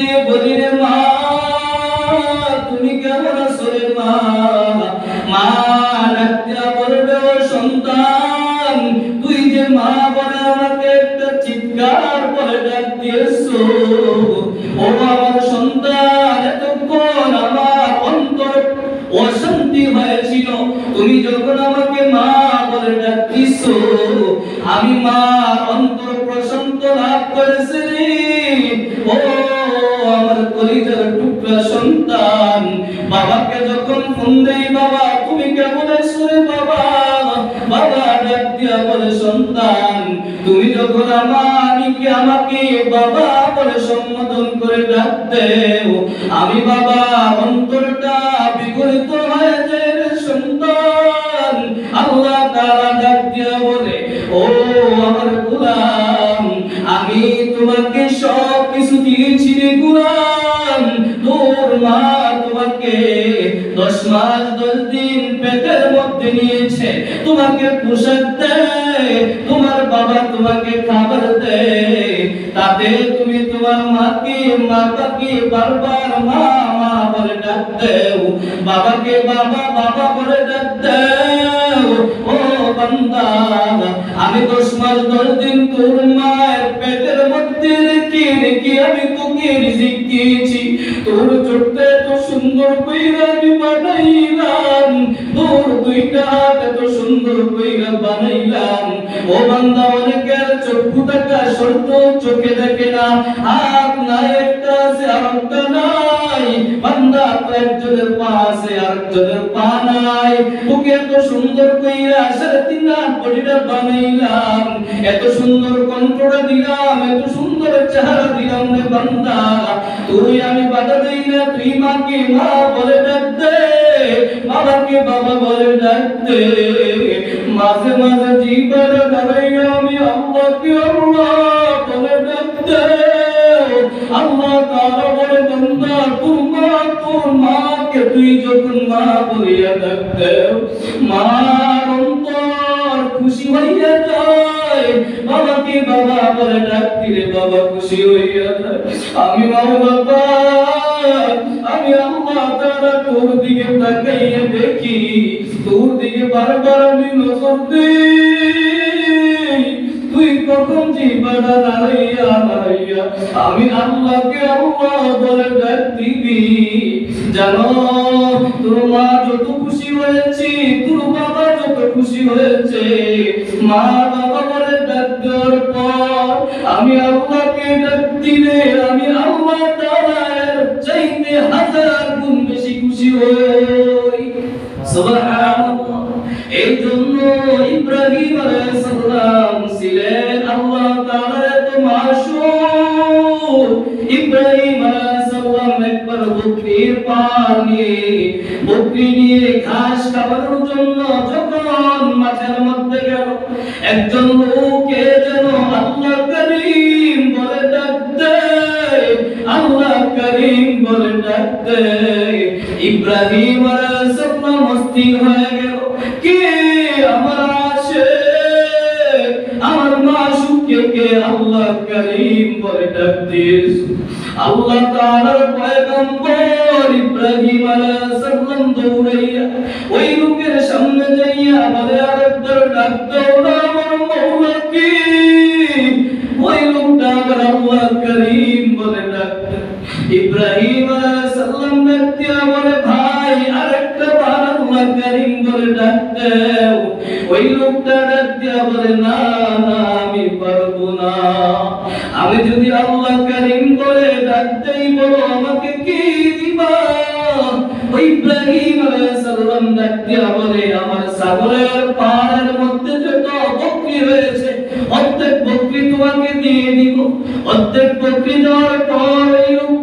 দিয়ে বলি রে মা তুমি কেমন আছো রে মা? মা ডাক দিয়া বলবে ও সন্তান তুই যে মা বলে আমাকে একটা চিৎকার করে ডাক দিয়েছো। ও আমার সন্তান এতক্ষণ আমার অন্তর অশান্তি হয়েছিল, তুমি যখন আমাকে মা বলে ডাক দিছো আমি মার অন্তর প্রশান্ত লাভ করেছি। ও আমার কলিজার টুকরা সন্তান, বাবাকে যখন ফোন দেই বাবা তুমি কেমন আছো রে বাবা, বাবা ডাক দিয়া বলে সন্তান তুমি যখন আমাকে বাবা বলে সম্বোধন করে ডাক দেও আমি বাবা অন্তরটা বিগলিত হয়ে যায় রে সন্তান। আল্লাহ তাআলা ডাক দিয়া বলে ও আমার গোলাম আমি তোমাকে সব কিছু দিয়েছি রে গোলাম। তোর মা তোমাকে 10 মাস 10 দিন পেটের মধ্যে নিয়েছে, তোমাকে পোশাক দেয়, তোমার বাবা তোমাকে খাবার দেয়, তাতে তুমি তোমার মাকে বারবার মা মা বলে ডাক দেও, বাবাকে বাবা বাবা বলে ডাক দেও। ও বান্দা আমি 10 মাস 10 দিন তোর মায়ের পেটের মধ্যে রেখে আমি তোকে রিজিক দিয়েছি, তোর চোখটা এত সুন্দর কইরা আমি বানাইলাম, তোর দুইটা হাত এত সুন্দর কইরা বানাইলাম। ও বান্দা অনেকের চক্ষু থাকা সত্ত্বেও চোখে দেখে না, হাত নাই একটা আছে আরেকটা নাই, বান্দা একজনের পা আছে আরেকজনের পা নাই, তোকে এত সুন্দর কইরা 3.5 হাত বডিটা বানাইলাম, এত সুন্দর কণ্ঠটা দিলাম, এত সুন্দর চেহারা দিলাম রে বান্দা, তুই আমি বাধা দেই না, তুই মাকে মা বলে ডাক দে, বাবাকে বাবা বলে ডাক দে, মাঝে মাঝে জীবনে দাঁড়াইয়া আমি আল্লাহকে আল্লাহ বলে ডাক দে। আল্লাহ তাআলা বলে বান্দা তোর মাকে তুই যখন মা বলিয়া ডাক দে মার অন্তর খুশি হইয়া যায়, বাবাকে বাবা বলে ডাক দিলে বাবা খুশি হইয়া যায়। আমি বাবা আমি আল্লাহ তাআলা তোর দিকে তাকাইয়া দেখি, তোর দিকে বারবার আমি নজর দেই, তুই কখন জীবনা নাড়াইয়া আমি আল্লাহকে আল্লাহ বলে ডাক দিবি। জানো তোর মা যত খুশি হয়েছে, তোর বাবা যত খুশি হয়েছে, মা বাবা বলে ডাক দেওয়ার পর আমি আল্লাহকে ডাক দিলে আমি আল্লাহ তাআলার চাইতে 1000 গুণ বেশি খুশি হই। সুবহানাল্লাহ। এই জন্য ইব্রাহিম আলাইহিস সালাম ছিলেন আল্লাহ তাআলার এত মাশূক। ইব্রাহিম আলাইহিস সালাম একবার বকরির পানি বকরি নিয়ে ঘাস খাওয়ানোর জন্য যখন মাঠের মধ্যে গেল, একজন লোককে যেন আল্লাহ করিম বলে ডাক দেয়, আল্লাহ করিম বলে ডাক দেয়। ইব্রাহিম আলাইহিস সালাম অস্থির হয়ে গেল, কে আমার আসে, আমার মাশূককে কে আল্লাহ করিম বলে ডাক দিয়েছে। আল্লাহ তাআলার পয়গম্বর ইব্রাহিম আলাইহিস সালাম দৌড়াইয়া ওই লোকের সামনে যাইয়া বলে আরেকবার ডাক দাও না আমার মাওলাকে। ওই লোকটা আবার আল্লাহ করিম বলে ডাক দেয়। ইব্রাহিম আলাইহিস সালাম ডাক দিয়া বলে ভাই আরেকটা বার আল্লাহ করিম বলে ডাক দাও। ওই লোকটা ডাক দিয়া বলে না না আমি পারবো না, আমি যদি আল্লাহ করিম বলে ডাক দেই বলো আমাকে কি দিবা। ইব্রাহিম আলাইহিস সালাম ডাক দিয়া বলে আমার ছাগলের পাড়ের মধ্যে যত বকরি রয়েছে অর্ধেক বকরি তোমাকে দিয়ে দিব। অর্ধেক বকরি দেওয়ার পর এই লোক